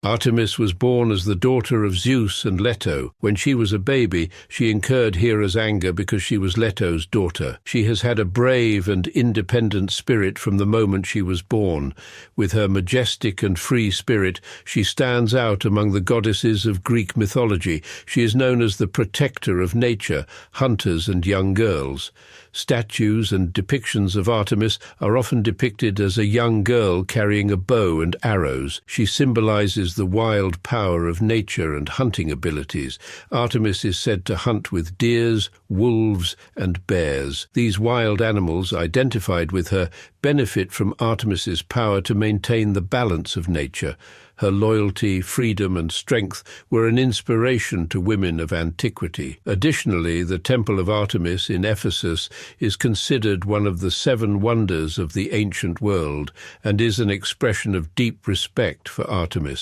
Artemis was born as the daughter of Zeus and Leto. When she was a baby, she incurred Hera's anger because she was Leto's daughter. She has had a brave and independent spirit from the moment she was born. With her majestic and free spirit, she stands out among the goddesses of Greek mythology. She is known as the protector of nature, hunters and young girls. Statues and depictions of Artemis are often depicted as a young girl carrying a bow and arrows. She symbolizes the wild power of nature and hunting abilities. Artemis is said to hunt with deers, wolves, and bears. These wild animals, identified with her, benefit from Artemis's power to maintain the balance of nature. Her loyalty, freedom, and strength were an inspiration to women of antiquity. Additionally, the Temple of Artemis in Ephesus is considered one of the 7 wonders of the ancient world and is an expression of deep respect for Artemis.